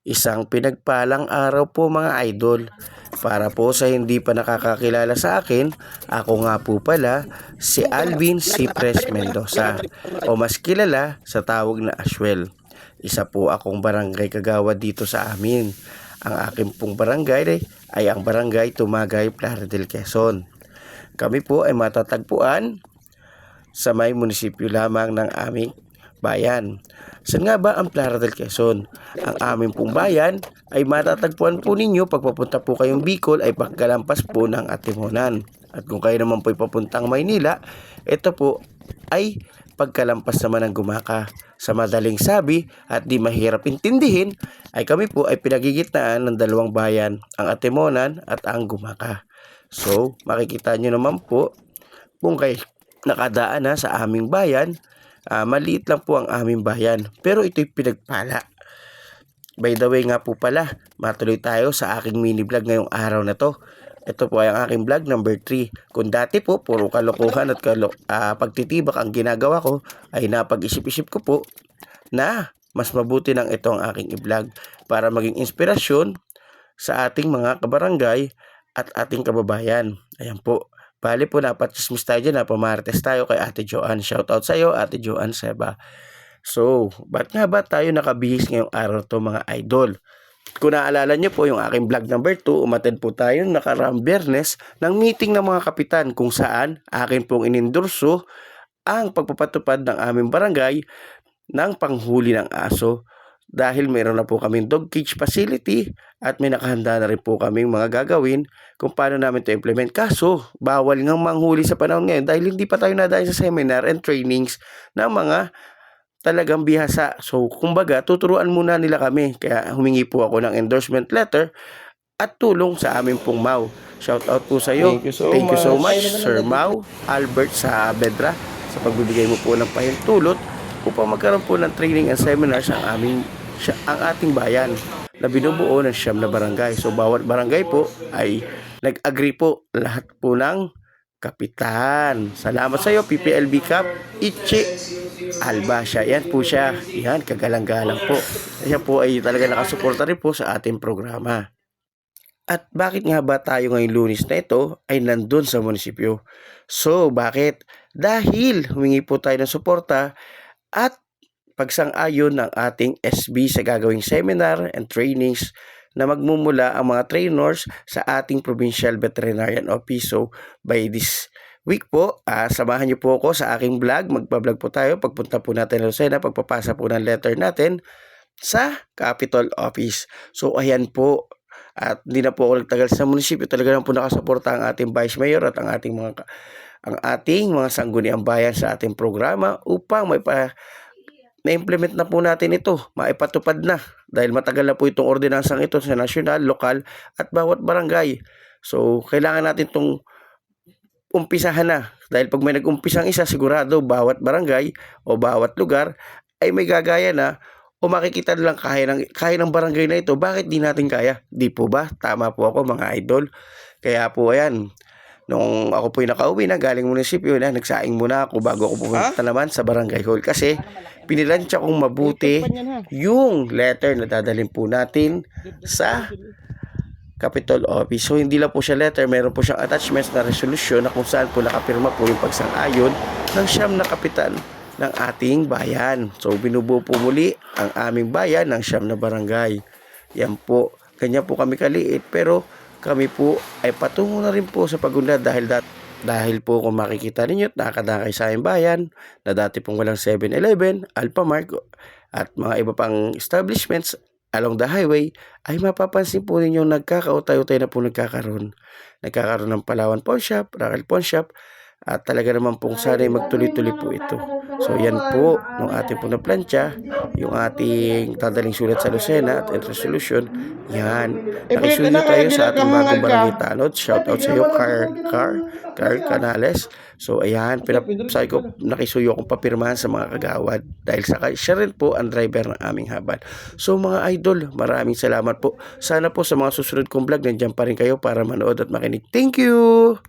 Isang pinagpalang araw po mga idol. Para po sa hindi pa nakakakilala sa akin, ako nga po pala si Alvin Cipres Mendoza o mas kilala sa tawag na Aswel. Isa po akong barangay kagawad dito sa amin. Ang aking pong barangay ay ang Barangay Tumagay, Plaridel, Quezon. Kami po ay matatagpuan sa may munisipyo lamang ng aming bayan. Saan nga ba ang Plaridel, Quezon? Ang aming pong bayan ay matatagpuan po ninyo pag papunta po kayong Bicol ay pagkalampas po ng Atimonan. At kung kayo naman po ay papuntang Maynila, ito po ay pagkalampas naman ng Gumaka. Sa madaling sabi at di mahirap intindihin, ay kami po ay pinagigitnaan ng dalawang bayan, ang Atimonan at ang Gumaka. So, makikita nyo naman po kung kayo nakadaan na sa aming bayan, maliit lang po ang aming bayan, pero ito'y pinagpala. By the way nga po pala, matuloy tayo sa aking mini vlog ngayong araw na to. Ito po ay ang aking vlog number 3. Kung dati po, puro kalokohan at pagtitibak ang ginagawa ko, ay napag-isip-isip ko po na mas mabuti nang ito ang aking i-vlog para maging inspirasyon sa ating mga kabarangay at ating kababayan. Ayan po. Bali po, napachismis tayo dyan, napamartes tayo kay Ate Joanne. Shoutout sa iyo, Ate Joanne Seba. So, ba't nga ba tayo nakabihis ngayong araw to mga idol? Kung naalala nyo po yung aking vlog number 2, umattend po tayo nakaraang Biyernes ng meeting ng mga kapitan kung saan akin pong inendorso ang pagpapatupad ng aming barangay ng panghuli ng aso. Dahil mayroon na po kaming dog cage facility at may nakahanda na rin po kaming mga gagawin kung paano namin ito implement. Kaso, bawal ngang manghuli sa panahon ngayon dahil hindi pa tayo nadayo sa seminar and trainings ng mga talagang bihasa. So, kumbaga, tuturuan muna nila kami. Kaya humingi po ako ng endorsement letter at tulong sa aming pong Mau. Shout out po sa iyo. Thank you so much, Sir Mau Albert Saavedra, sa pagbibigay mo po ng pahintulot upang magkaroon po ng training and seminars ang ating bayan na binubuo ng 9 na barangay. So, bawat barangay po ay nag-agree po lahat po ng kapitan. Salamat sa iyo, PPLB Cup, Ichi Albasya. Yan po siya. Yan, kagalang-galang po. Siya po ay talaga nakasuporta rin po sa ating programa. At bakit nga ba tayo ngayong Lunes na ito ay nandun sa munisipyo? So, bakit? Dahil humingi po tayo ng suporta at pagsang-ayon ng ating SB sa gagawing seminar and trainings na magmumula ang mga trainers sa ating Provincial Veterinarian Office. So, by this week po, samahan niyo po ako sa aking vlog. Magpa-vlog po tayo. Pagpunta po natin sa Lucena, pagpapasa po ng letter natin sa Capitol Office. So, ayan po. At hindi na po ako nagtagal sa munisipyo. Talaga lang po nakasuporta ang ating Vice Mayor at ang ating mga sangguniang bayan sa ating programa upang na-implement na po natin ito, maipatupad na dahil matagal na po itong ordinansang ito sa nasyonal, lokal at bawat barangay. So, kailangan natin itong umpisahan na dahil pag may nag-umpisang isa, sigurado bawat barangay o bawat lugar ay may gagaya na o makikita lang kaya ng barangay na ito. Bakit di natin kaya? Di po ba? Tama po ako mga idol. Kaya po ayan, nung ako po'y nakauwi na galing munisipyo na, nagsaing muna ako bago ako pumunta naman sa barangay hall kasi pinilansya kong mabuti yung letter na dadalhin po natin sa Capitol Office. So, hindi lang po siya letter, meron po siyang attachments na resolution na kung saan po nakapirma po yung pagsang-ayon ng 9 na kapitan ng ating bayan. So, binubuo po muli ang aming bayan ng 9 na barangay. Yan po, kanya po kami kaliit pero kami po ay patungo na rin po sa pagunlad dahil po kung makikita ninyo at nakakadakay sa aming bayan na dati pong walang 7-Eleven, Alphamart at mga iba pang establishments along the highway ay mapapansin po ninyong nagkakautay-utay na po nagkakaroon ng Palawan Pawn Shop, Raquel Pawn Shop at talaga naman pong sana'y magtuloy-tuloy po ito. So yan po nung ating po na plancha, yung ating dadaling sulat sa Lucena at resolution, yan. Nakisuyo tayo sa ating bagong barangay Tanod. Shout out sa iyo, Carl Canales. So ayan, nakisuyo akong papirmahan sa mga kagawad dahil siya rin po ang driver ng aming habal. So mga idol, maraming salamat po. Sana po sa mga susunod kong vlog, nandiyan pa rin kayo para manood at makinig. Thank you!